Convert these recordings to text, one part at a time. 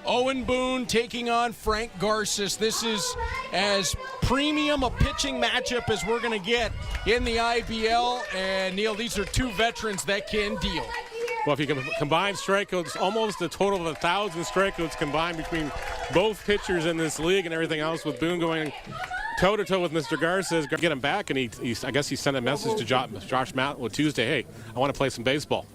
Owen Boon taking on Frank Garces. This is as premium a pitching matchup as we're going to get in the IBL. And, Neil, these are two veterans that can deal. Well, if you can combine strikeouts, almost a total of 1,000 strikeouts combined between both pitchers in this league and everything else, with Boon going toe-to-toe with Mr. Garces, get him back, and I guess he sent a message to Josh Matlow Tuesday, hey, I want to play some baseball.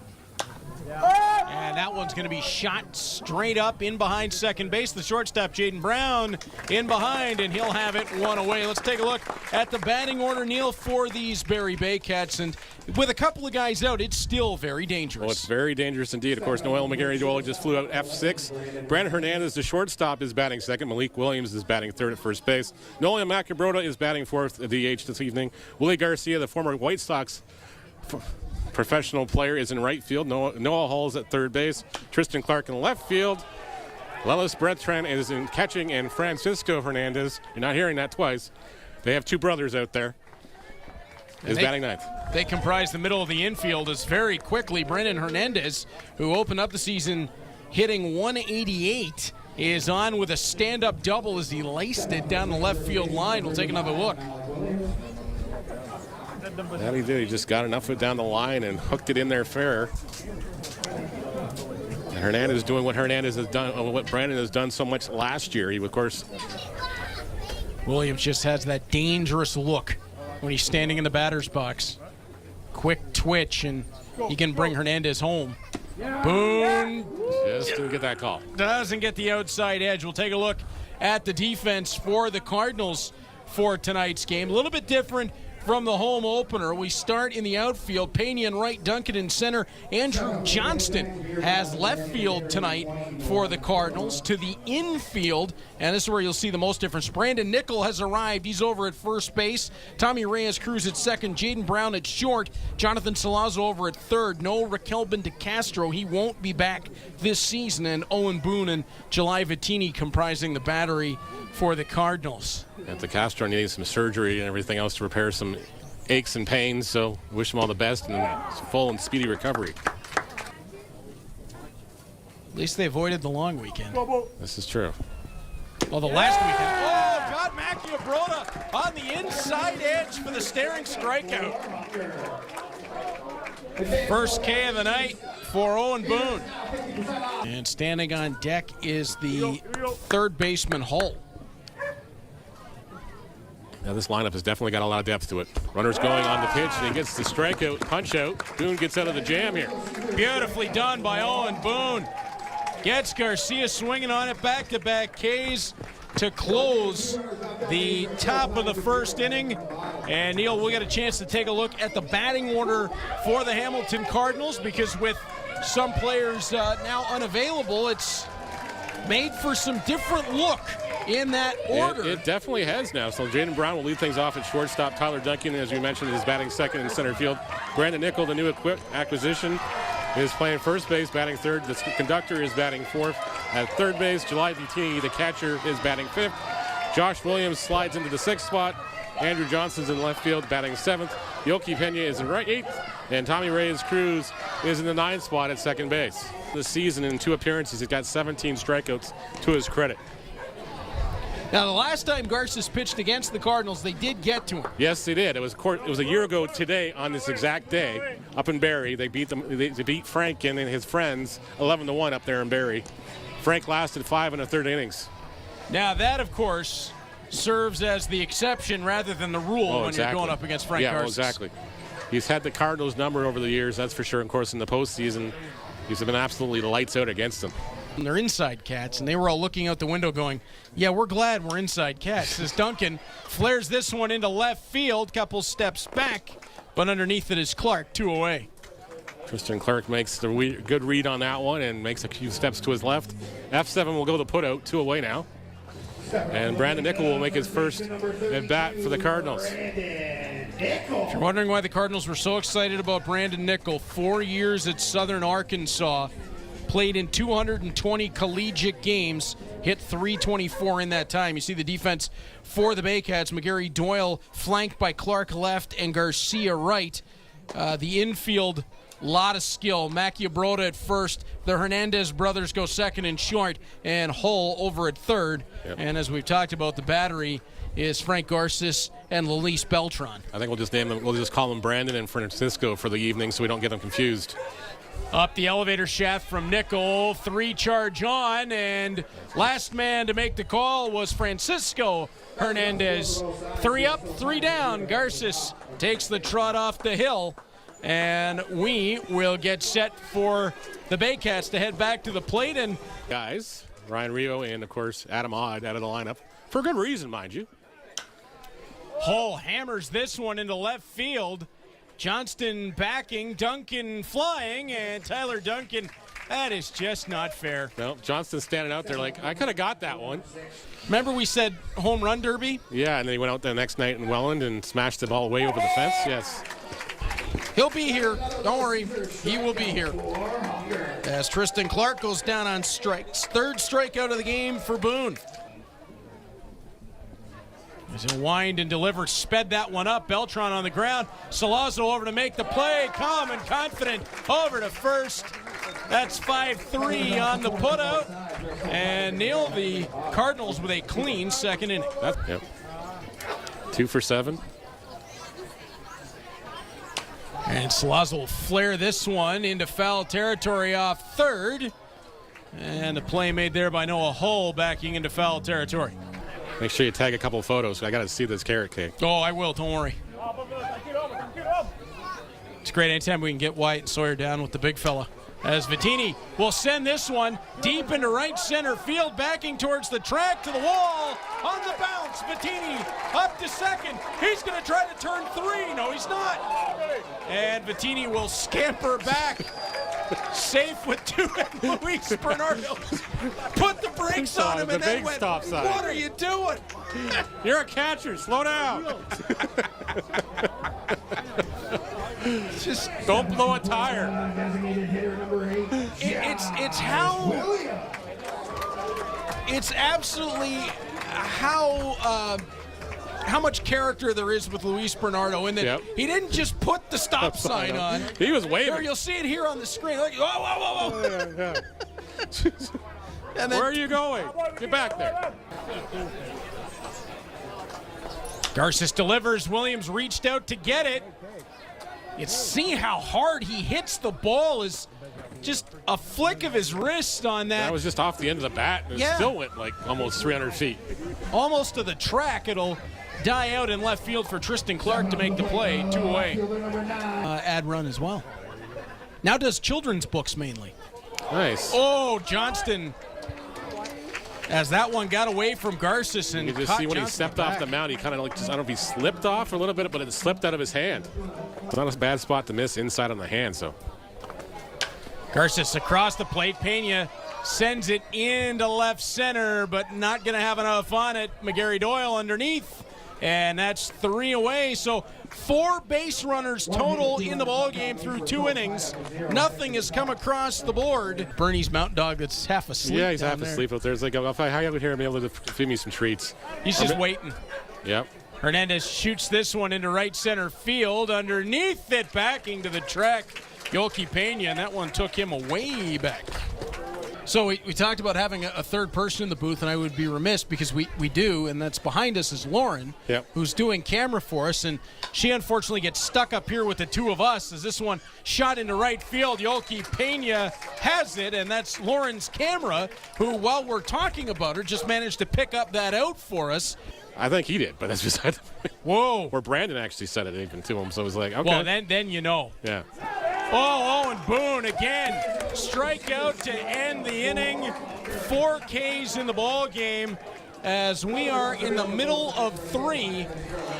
And that one's going to be shot straight up in behind second base. The shortstop, Jaden Brown, in behind, and he'll have it one away. Let's take a look at the batting order, Neil, for these Barrie Baycats. And with a couple of guys out, it's still very dangerous. Well, it's very dangerous indeed. Of course, Noel McGarry-Doyle just flew out F6. Brandon Hernandez, the shortstop, is batting second. Malik Williams is batting third at first base. Nolan Macabroda is batting fourth at DH this evening. Willie Garcia, the former White Sox professional player, is in right field. Noah Hall is at third base. Tristan Clark in left field. Lelis Bertrand is in catching, and Francisco Hernandez, you're not hearing that twice, they have two brothers out there, is batting ninth. They comprise the middle of the infield as very quickly Brendan Hernandez, who opened up the season hitting 188, is on with a stand-up double as he laced it down the left field line. We'll take another look. That he did. He just got enough of it down the line and hooked it in there fair. And Hernandez doing what Hernandez has done, what Brandon has done so much last year. He, of course, Williams just has that dangerous look when he's standing in the batter's box. Quick twitch, and he can bring Hernandez home. Boon just didn't get that call. Doesn't get the outside edge. We'll take a look at the defense for the Cardinals for tonight's game. A little bit different from the home opener. We start in the outfield. Pena in right, Duncan in center. Andrew Johnston has left field tonight for the Cardinals. To the infield, and this is where you'll see the most difference. Brandon Nickel has arrived. He's over at first base. Tommy Reyes-Cruz at second. Jaden Brown at short. Jonathan Salazzo over at third. No Raquelbin de Castro. He won't be back this season. And Owen Boon and July Vittini comprising the battery for the Cardinals. At the Castro needing some surgery and everything else to repair some aches and pains, so wish him all the best and full and speedy recovery. At least they avoided the long weekend. This is true. Well, the last weekend. Oh, God, Macabroda on the inside edge for the staring strikeout. First K of the night for Owen Boon. And standing on deck is the third baseman, Hull. Now this lineup has definitely got a lot of depth to it. Runners going on the pitch, and he gets the strikeout, punch out. Boone gets out of the jam here. Beautifully done by Owen Boon. Gets Garcia swinging on it, back-to-back Ks to close the top of the first inning. And Neil, we'll get a chance to take a look at the batting order for the Hamilton Cardinals, because with some players now unavailable, it's made for some different look in that order. It definitely has now. So Jaden Brown will lead things off at shortstop. Tyler Duncan, as we mentioned, is batting second in center field. Brandon Nickel, the new acquisition, is playing first base, batting third. The conductor is batting fourth. At third base, July Vittini, the catcher, is batting fifth. Josh Williams slides into the sixth spot. Andrew Johnson's in left field, batting seventh. Yoki Pena is in right eighth. And Tommy Reyes-Cruz is in the ninth spot at second base. This season, in 2 appearances, he's got 17 strikeouts to his credit. Now, the last time Garces pitched against the Cardinals, they did get to him. Yes, they did. It was a year ago today on this exact day up in Barrie. They beat them. They beat Frank and his friends 11-1 up there in Barrie. Frank lasted 5 1/3 innings. Now, that, of course, serves as the exception rather than the rule when you're going up against Frank Garces. Yeah, exactly. He's had the Cardinals number over the years, that's for sure. Of course, in the postseason, he's been absolutely lights out against them. And they're inside cats, and they were all looking out the window going, yeah, we're glad we're inside cats. As Duncan flares this one into left field, couple steps back, but underneath it is Clark, 2 away. Tristan Clark makes the good read on that one and makes a few steps to his left. F7 will go to put out, 2 away now. And Brandon Nickel will make his first at bat for the Cardinals. If you're wondering why the Cardinals were so excited about Brandon Nickel, 4 years at Southern Arkansas, played in 220 collegiate games, hit .324 in that time. You see the defense for the Baycats. McGarry-Doyle flanked by Clark left and Garcia right. The infield lot of skill. Maciabroda at first. The Hernandez brothers go second and short, and Hull over at third. Yep. And as we've talked about, the battery is Frank Garces and Luis Beltran. I think we'll just name them. We'll just call them Brandon and Francisco for the evening, so we don't get them confused. Up the elevator shaft from Nickel, 3 charge on, and last man to make the call was Francisco Hernandez. 3 up, 3 down. Garces takes the trot off the hill, and we will get set for the Baycats to head back to the plate. And guys, Ryan Rio and, of course, Adam Odd out of the lineup. For good reason, mind you. Hull hammers this one into left field. Johnston backing, Duncan flying, and Tyler Duncan. That is just not fair. No, Johnston's standing out there like, I could have got that one. Remember we said home run derby? Yeah, and then he went out the next night in Welland and smashed the ball way over the fence. Yes. He'll be here. Don't worry. He will be here. As Tristan Clark goes down on strikes. 3rd strikeout of the game for Boon. As he wind and deliver, sped that one up. Beltran on the ground. Salazzo over to make the play. Calm and confident over to first. That's 5-3 on the putout. And Neil, the Cardinals with a clean second inning. Yep. 2 for 7. And Salazzo will flare this one into foul territory off third. And the play made there by Noah Hull backing into foul territory. Make sure you tag a couple of photos. I got to see this carrot cake. Oh, I will. Don't worry. It's great anytime we can get Wyatt and Sawyer down with the big fella. As Vittini will send this one deep into right center field, backing towards the track to the wall. On the bounce, Vittini up to second. He's going to try to turn 3. No, he's not. And Vittini will scamper back. Safe with 2, and Luis Bernardo put the brakes on him and then went, stop sign. What are you doing? You're a catcher. Slow down. Just don't blow a tire. It's absolutely how much character there is with Luis Bernardo in that he didn't just put the stop sign on. He was waving. There, you'll see it here on the screen. Like, whoa, whoa, whoa, whoa. Yeah. And then, where are you going? Get back there. Garces delivers. Williams reached out to get it. You see how hard he hits the ball is just a flick of his wrist on that. That was just off the end of the bat, and it still went like almost 300 feet. Almost to the track. It'll die out in left field for Tristan Clark to make the play. 2 away. Ad run as well. Now does children's books mainly. Nice. Oh, Johnston. As that one got away from Garces and you can just see when he stepped off the mound, he kind of like, just, I don't know if he slipped off a little bit, but it slipped out of his hand. It's not a bad spot to miss inside on the hand, so. Garces across the plate. Pena sends it into left center, but not going to have enough on it. McGarry Doyle underneath, and that's 3 away. So 4 base runners total in the ballgame through 2 innings. Nothing has come across the board. Bernie's mountain dog that's half asleep. Yeah, he's down half there. asleep out there. It's like, if I hang out here, I'll be able to feed me some treats. He's just waiting. Yep. Hernandez shoots this one into right center field. Underneath it, backing to the track, Yolki Pena, and that one took him way back. So we talked about having a third person in the booth, and I would be remiss because we do, and that's behind us is Lauren, who's doing camera for us, and she unfortunately gets stuck up here with the 2 of us as this one shot into right field. Yolki Pena has it, and that's Lauren's camera, who, while we're talking about her, just managed to pick up that out for us. I think he did, but that's beside the point. Whoa. Where Brandon actually said it even to him, so it was like, okay. Well, then you know. Yeah. Oh, Owen Boon again. Strikeout to end the inning. 4 Ks in the ball game as we are in the middle of 3.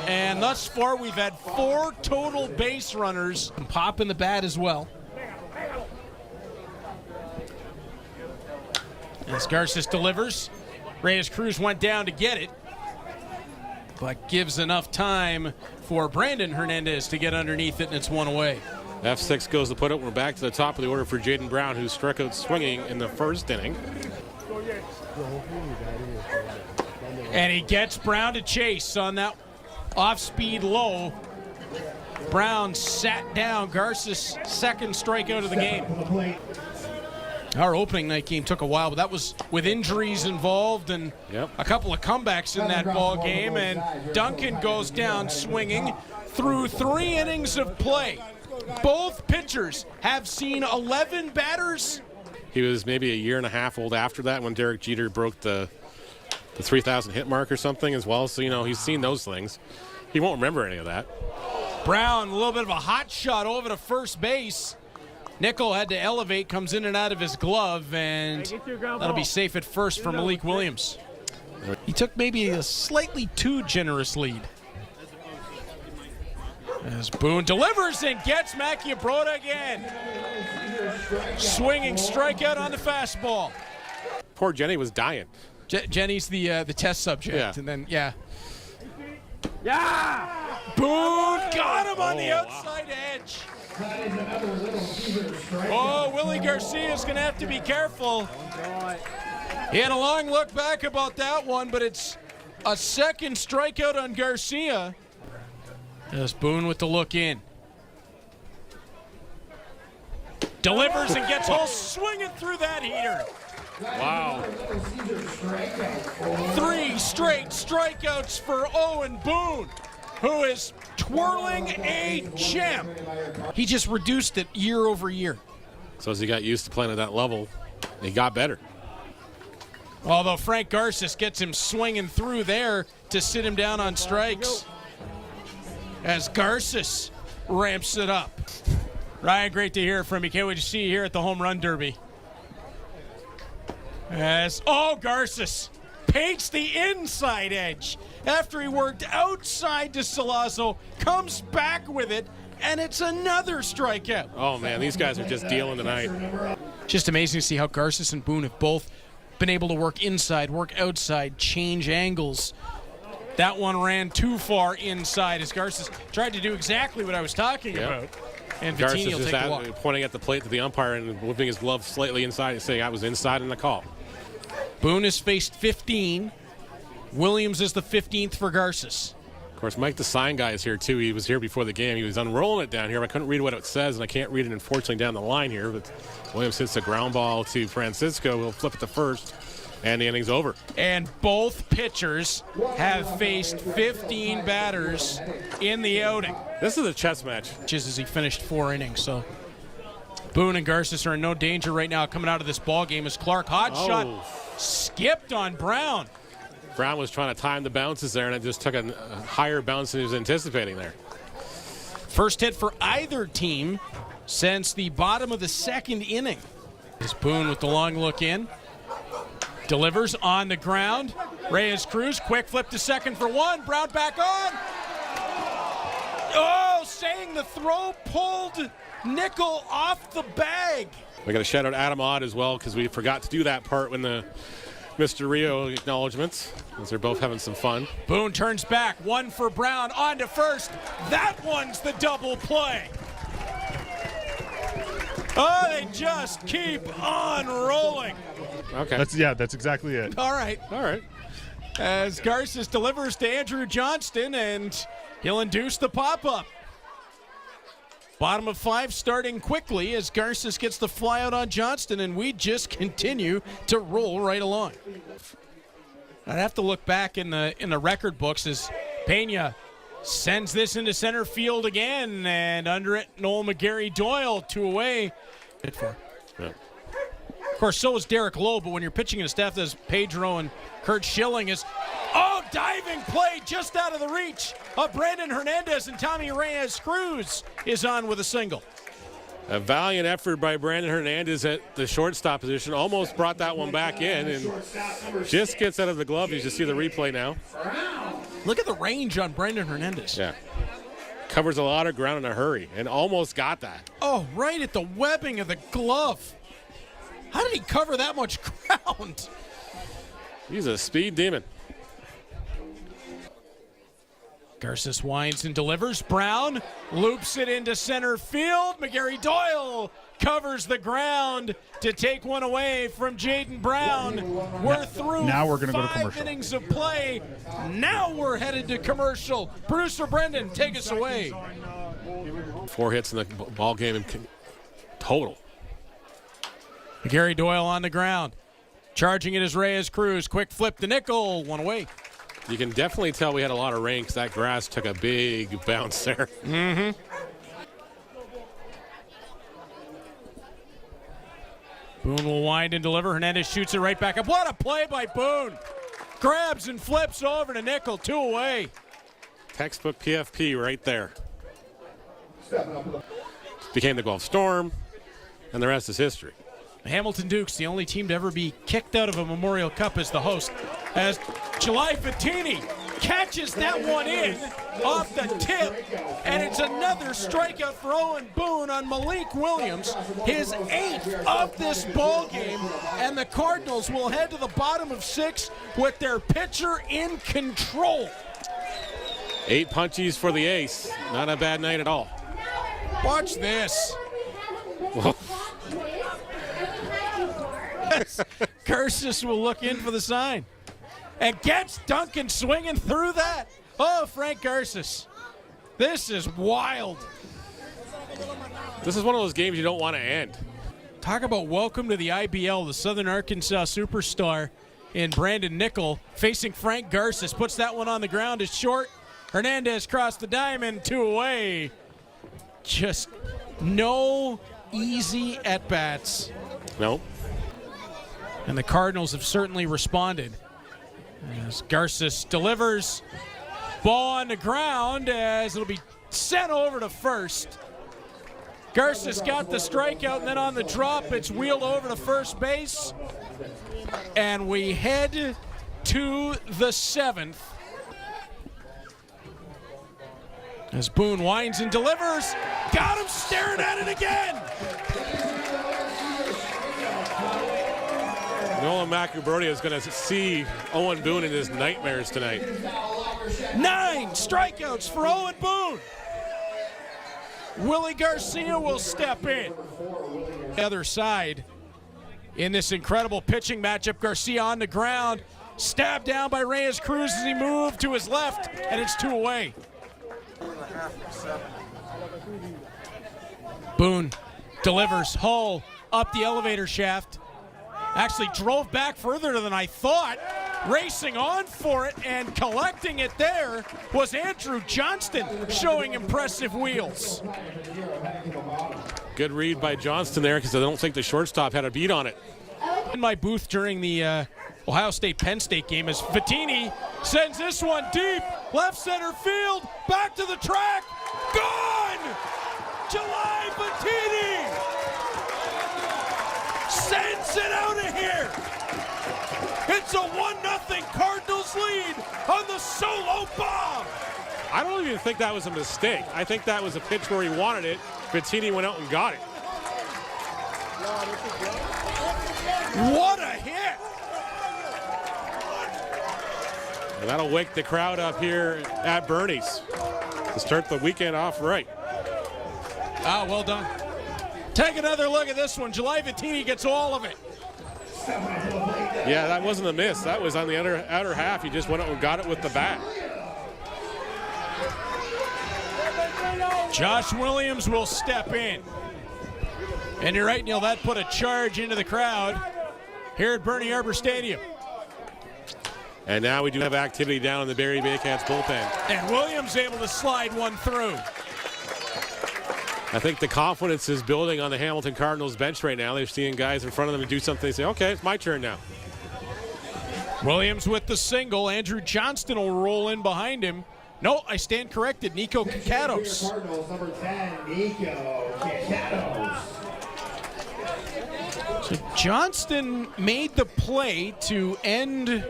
And thus far we've had 4 total base runners. And pop in the bat as well. As Garces delivers. Reyes Cruz went down to get it, but gives enough time for Brandon Hernandez to get underneath it, and it's 1 away. F6 goes to put it. We're back to the top of the order for Jaden Brown, who struck out swinging in the 1st inning. And he gets Brown to chase on that off-speed low. Brown sat down. Garces' second strikeout of the game. Our opening night game took a while, but that was with injuries involved and a couple of comebacks in that ball game. And Duncan goes down swinging through 3 innings of play. Both pitchers have seen 11 batters. He was maybe a year and a half old after that when Derek Jeter broke the 3,000 hit mark or something as well. So, you know, he's seen those things. He won't remember any of that. Brown, a little bit of a hot shot over to first base. Nickel had to elevate, comes in and out of his glove, and that'll be safe at first for Malik Williams. He took maybe a slightly too generous lead. As Boon delivers and gets Maciabroda again. Swinging strikeout on the fastball. Poor Jenny was dying. Jenny's the test subject, Yeah. and then Boon got him on the outside edge. Oh, Willie Garcia's going to have to be careful. He had a long look back about that one, but it's a second strikeout on Garcia. As Boon with the look in. Delivers and gets home, swinging through that heater. Wow. 3 straight strikeouts for Owen Boon, who is twirling a gem. He just reduced it year over year. So as he got used to playing at that level, he got better. Although Frank Garces gets him swinging through there to sit him down on strikes. As Garces ramps it up. Ryan, great to hear from you. Can't wait to see you here at the Home Run Derby. Garces paints the inside edge after he worked outside to Salazzo, comes back with it, and it's another strikeout. Oh, man, these guys are just dealing tonight. Just amazing to see how Garces and Boon have both been able to work inside, work outside, change angles. That one ran too far inside as Garces tried to do exactly what I was talking about. And Garces Vittini will take the walk. pointing at the plate to the umpire and moving his glove slightly inside and saying I was inside in the call. Boon has faced 15. Williams is the 15th for Garces. Of course, Mike the sign guy is here too. He was here before the game. He was unrolling it down here. I couldn't read what it says, and I can't read it, unfortunately, down the line here. But Williams hits a ground ball to Francisco. He'll flip it to first, and the inning's over. And both pitchers have faced 15 batters in the outing. This is a chess match. Just as he finished 4 innings, so Boon and Garces are in no danger right now coming out of this ball game as Clark hot shot skipped on Brown. Brown was trying to time the bounces there, and it just took a higher bounce than he was anticipating there. First hit for either team since the bottom of the 2nd inning. As Boon with the long look in. Delivers on the ground. Reyes Cruz, quick flip to second for 1. Brown back on. Oh, saying the throw pulled Nickel off the bag. We got to shout out Adam Odd as well because we forgot to do that part when the Mr. Rio acknowledgments, as they're both having some fun. Boon turns back, 1 for Brown, on to first. That one's the double play. Oh, they just keep on rolling. Okay. That's exactly it. All right. All right. As Garces delivers to Andrew Johnston, and he'll induce the pop-up. Bottom of 5 starting quickly as Garces gets the fly out on Johnston, and we just continue to roll right along. I'd have to look back in the record books as Pena sends this into center field again, and under it, Noel McGarry Doyle, 2 away. Yeah. Of course, so is Derek Lowe, but when you're pitching in a staff that's Pedro and Kurt Schilling is, diving play just out of the reach of Brandon Hernandez, and Tommy Reyes Cruz is on with a single. A valiant effort by Brandon Hernandez at the shortstop position. Almost brought that one back in and just gets out of the glove. You just see the replay now. Look at the range on Brandon Hernandez. Yeah. Covers a lot of ground in a hurry and almost got that. Oh, right at the webbing of the glove. How did he cover that much ground? He's a speed demon. Garces winds and delivers. Brown loops it into center field. McGarry Doyle covers the ground to take one away from Jaden Brown. We're through now we're gonna go to 5 commercial. innings of play. Now we're headed to commercial. Producer Brendan, take us away. 4 hits in the ball game in total. Gary Doyle on the ground. Charging it is Reyes Cruz. Quick flip to nickel. One away. You can definitely tell we had a lot of rain because that grass took a big bounce there. Mm-hmm. Boone will wind and deliver. Hernandez shoots it right back up. What a play by Boone. Grabs and flips over to nickel. 2 away. Textbook PFP right there. Became the Gulf Storm, and the rest is history. The Hamilton Dukes, the only team to ever be kicked out of a Memorial Cup as the host, as July Fattini catches that one in off the tip, and it's another strikeout for Owen Boon on Malik Williams, his 8th of this ball game, and the Cardinals will head to the bottom of 6 with their pitcher in control. 8 punchies for the ace. Not a bad night at all. Watch this. Cursus will look in for the sign and gets Duncan swinging through that. Oh, Frank Garces. This is wild. This is one of those games you don't want to end. Talk about welcome to the IBL. The Southern Arkansas superstar in Brandon Nickel facing Frank Garces. Puts that one on the ground. Is short. Hernandez crossed the diamond. 2 away. Just no easy at-bats. No. And the Cardinals have certainly responded. As Garces delivers, ball on the ground as it'll be sent over to first. Garces got the strikeout, and then on the drop, it's wheeled over to first base. And we head to the 7th. As Boone winds and delivers, got him staring at it again. Nolan Macuberti is going to see Owen Boone in his nightmares tonight. 9 strikeouts for Owen Boone. Willie Garcia will step in. The other side in this incredible pitching matchup, Garcia on the ground, stabbed down by Reyes Cruz as he moved to his left, and it's 2 away. Boone delivers. Hull up the elevator shaft. Actually drove back further than I thought. Racing on for it and collecting it there was Andrew Johnston, showing impressive wheels. Good read by Johnston there because I don't think the shortstop had a beat on it. In my booth during the Ohio State-Penn State game as Fattini sends this one deep, left center field, back to the track, gone! July Fattini sends it out of here. It's a 1-0 Cardinals lead on the solo bomb. I don't even think that was a mistake. I think that was a pitch where he wanted it. Fattini went out and got it. What a hit! And that'll wake the crowd up here at Bernie's to start the weekend off right. Ah, well done. Take another look at this one. July Fattini gets all of it. Yeah, that wasn't a miss. That was on the outer half. He just went out and got it with the bat. Josh Williams will step in. And you're right, Neil, that put a charge into the crowd here at Bernie Arbour Stadium. And now we do have activity down in the Barrie Baycats bullpen. And Williams able to slide one through. I think the confidence is building on the Hamilton Cardinals bench right now. They're seeing guys in front of them do something. They say, okay, it's my turn now. Williams with the single. Andrew Johnston will roll in behind him. No, I stand corrected. Nico Kakatos. Cardinals, number 10, Nico Kakatos. So Johnston made the play to end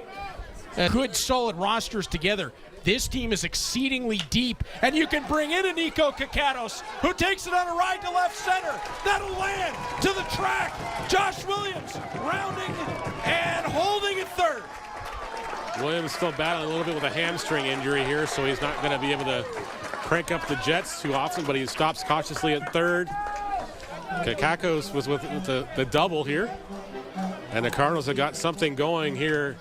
good, solid rosters together. This team is exceedingly deep, and you can bring in a Nico Kakatos, who takes it on a ride to left center. That'll land to the track. Josh Williams rounding and holding at third. Williams still battling a little bit with a hamstring injury here, so he's not going to be able to crank up the Jets too often, but he stops cautiously at third. Kakakos was with the double here, and the Cardinals have got something going here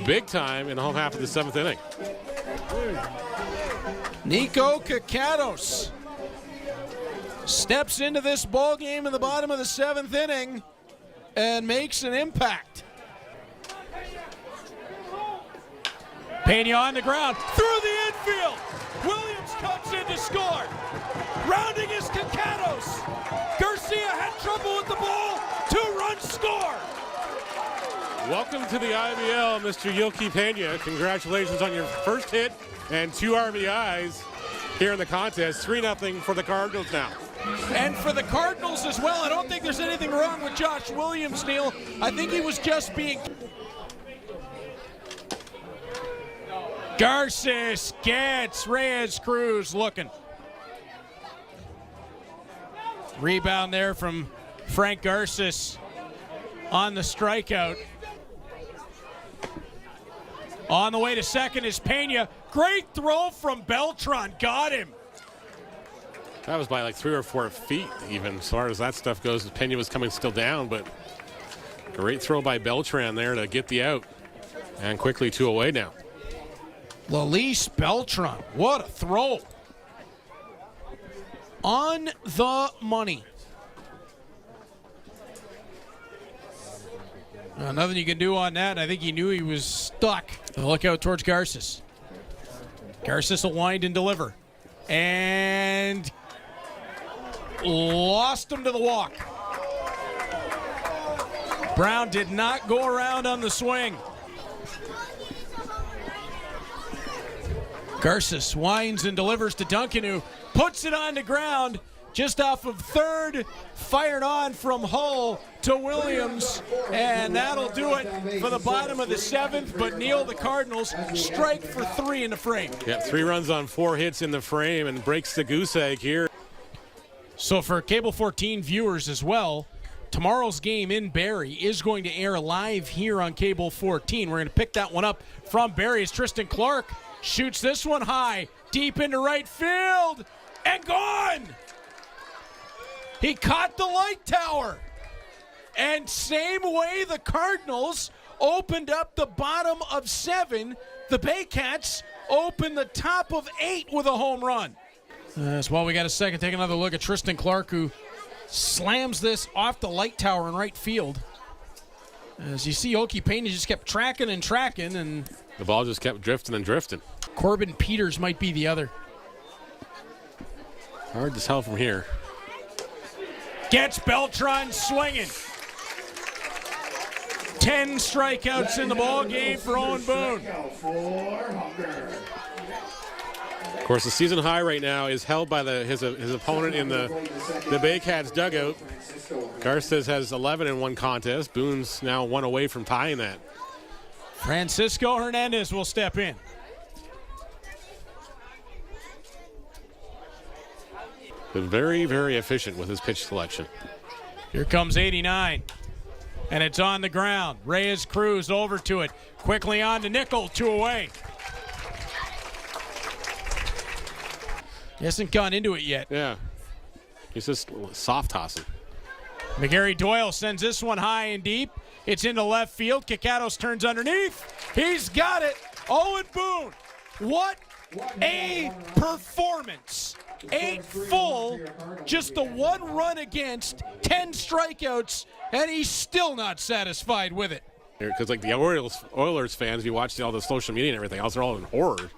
big time in the home half of the 7th inning. Nico Kakatos steps into this ball game in the bottom of the 7th inning and makes an impact. Pena on the ground, through the infield. Williams comes in to score. Rounding is Cacados. Garcia had trouble with the ball. 2-run score. Welcome to the IBL, Mr. Yoki Pena. Congratulations on your first hit and 2 RBIs here in the contest. 3-0 for the Cardinals now. And for the Cardinals as well, I don't think there's anything wrong with Josh Williams, Neil. I think he was just being... Garces gets Reyes Cruz looking. Rebound there from Frank Garces on the strikeout. On the way to second is Pena. Great throw from Beltran. Got him. That was by like 3 or 4 feet even, as far as that stuff goes. Pena was coming still down, but great throw by Beltran there to get the out. And quickly 2 away now. Lalise Beltran, what a throw. On the money. Nothing you can do on that. I think he knew he was stuck. Look out towards Garces. Garces will wind and deliver. And lost him to the walk. Brown did not go around on the swing. Garces winds and delivers to Duncan, who puts it on the ground just off of third, fired on from Hull to Williams, and that'll do it for the bottom of the 7th. But Neil, the Cardinals strike for 3 in the frame. Yeah, 3 runs on 4 hits in the frame and breaks the goose egg here. So for Cable 14 viewers as well, tomorrow's game in Barrie is going to air live here on Cable 14. We're going to pick that one up from Barrie as Tristan Clark shoots this one high, deep into right field, and gone! He caught the light tower. And same way the Cardinals opened up the bottom of 7, the Baycats opened the top of 8 with a home run. As well, we got a second. Take another look at Tristan Clark, who slams this off the light tower in right field. As you see, Yoki Pena just kept tracking and tracking, and the ball just kept drifting and drifting. Corbin Peters might be the other. Hard to tell from here. Gets Beltran swinging. 10 strikeouts in the ball game for Owen Boon. Of course, the season high right now is held by his opponent in the Baycats dugout. Garces has 11 in one contest. Boone's now 1 away from tying that. Francisco Hernandez will step in. Been very, very efficient with his pitch selection. Here comes 89. And it's on the ground. Reyes Cruz over to it. Quickly on to Nickel, 2 away. He hasn't gone into it yet. Yeah. He's just soft tossing. McGarry Doyle sends this one high and deep. It's into left field. Cacados turns underneath. He's got it. Owen Boon. What a performance. 8 full, just the 1 run against, 10 strikeouts, and he's still not satisfied with it. Because like the Oilers fans, you watch all the social media and everything else, they're all in horror.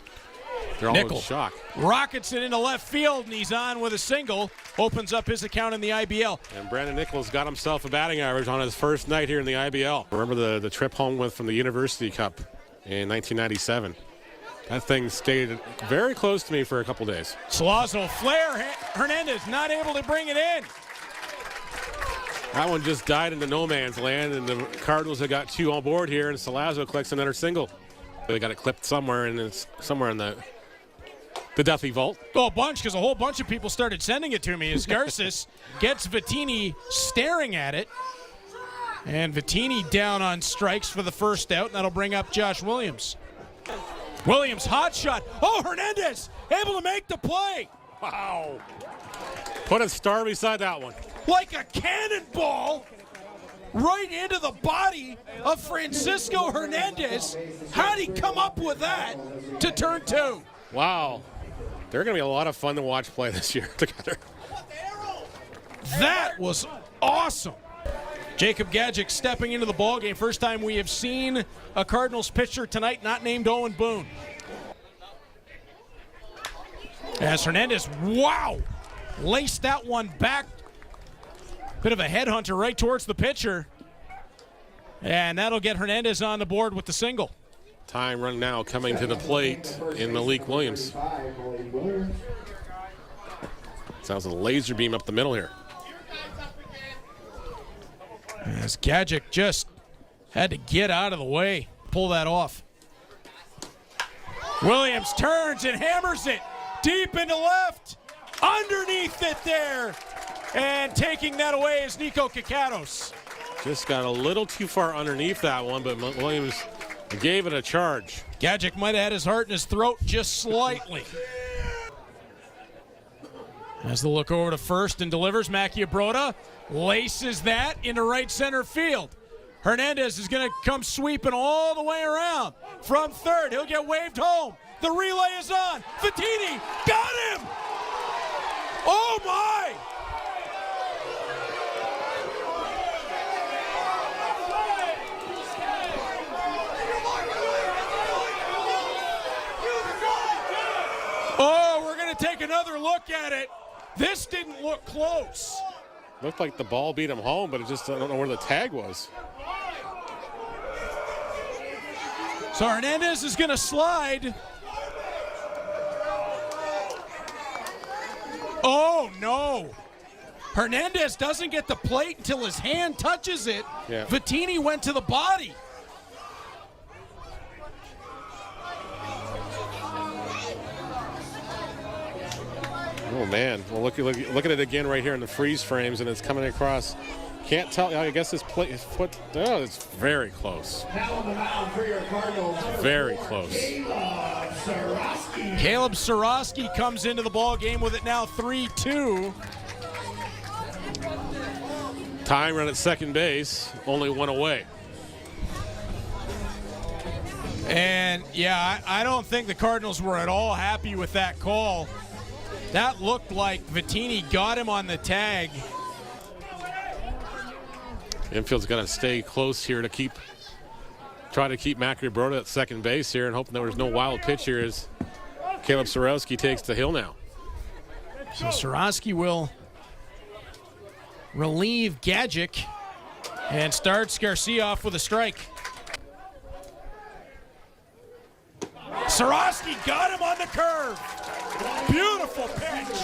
They're all in shock. Rockets it into left field, and he's on with a single. Opens up his account in the IBL. And Brandon Nichols got himself a batting average on his first night here in the IBL. Remember the trip home from the University Cup in 1997. That thing stayed very close to me for a couple days. Salazzo flare. Hernandez not able to bring it in. That one just died into no man's land, and the Cardinals have got 2 on board here, and Salazzo collects another single. They got it clipped somewhere, and it's somewhere in the Duffy vault. Oh, a bunch, because a whole bunch of people started sending it to me as Garces gets Vittini staring at it. And Vittini down on strikes for the first out, and that'll bring up Josh Williams. Williams, hot shot. Oh, Hernandez able to make the play. Wow. Put a star beside that one. Like a cannonball right into the body of Francisco Hernandez. How'd he come up with that to turn 2? Wow. They're going to be a lot of fun to watch play this year together. That was awesome. Jacob Gadget stepping into the ballgame. First time we have seen a Cardinals pitcher tonight not named Owen Boon. As Hernandez, wow, laced that one back. Bit of a headhunter right towards the pitcher. And that'll get Hernandez on the board with the single. Time run now coming to the plate in Malik Williams. Sounds like a laser beam up the middle here. As Gadget just had to get out of the way, pull that off. Williams turns and hammers it deep into left. Underneath it there. And taking that away is Nico Kakatos. Just got a little too far underneath that one, but Williams gave it a charge. Gadget might have had his heart in his throat just slightly. As the look over to first and delivers, Maciabrota laces that into right center field. Hernandez is going to come sweeping all the way around from third. He'll get waved home. The relay is on. Vittini got him! Oh my! Oh, we're going to take another look at it. This didn't look close. Looked like the ball beat him home, but I don't know where the tag was. So Hernandez is going to slide. Oh, no. Hernandez doesn't get the plate until his hand touches it. Yeah. Vittini went to the body. Oh, man. Well, look at it again right here in the freeze frames, and it's coming across. Can't tell. I guess his foot. Oh, it's very close. Now on the mound for your Cardinals. Very close. Caleb Sorosky comes into the ball game with it now 3-2. Time run at second base, only one away. And, yeah, I don't think the Cardinals were at all happy with that call. That looked like Vittini got him on the tag. Infield's going to stay close here to try to keep Maciabrota at second base here and hoping there was no wild pitch here as Caleb Sorosky takes the hill now. So Sorosky will relieve Gadget and starts Garcia off with a strike. Sorosky got him on the curve. Beautiful pitch.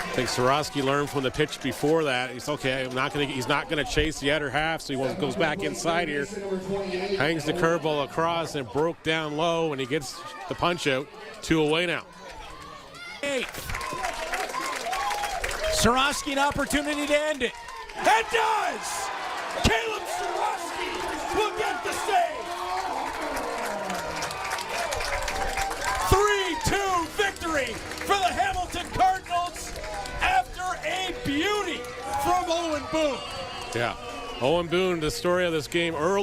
I think Sorosky learned from the pitch before that. He's okay. He's not going to chase the other half, so he goes back inside here, hangs the curveball across, and broke down low, and he gets the punch out. 2 away now. Sorosky an opportunity to end it. It does. Caleb Sorosky will get the save. 3-2 victory for the Hamilton Cardinals after a beauty from Owen Boon. Yeah. Owen Boon, the story of this game early.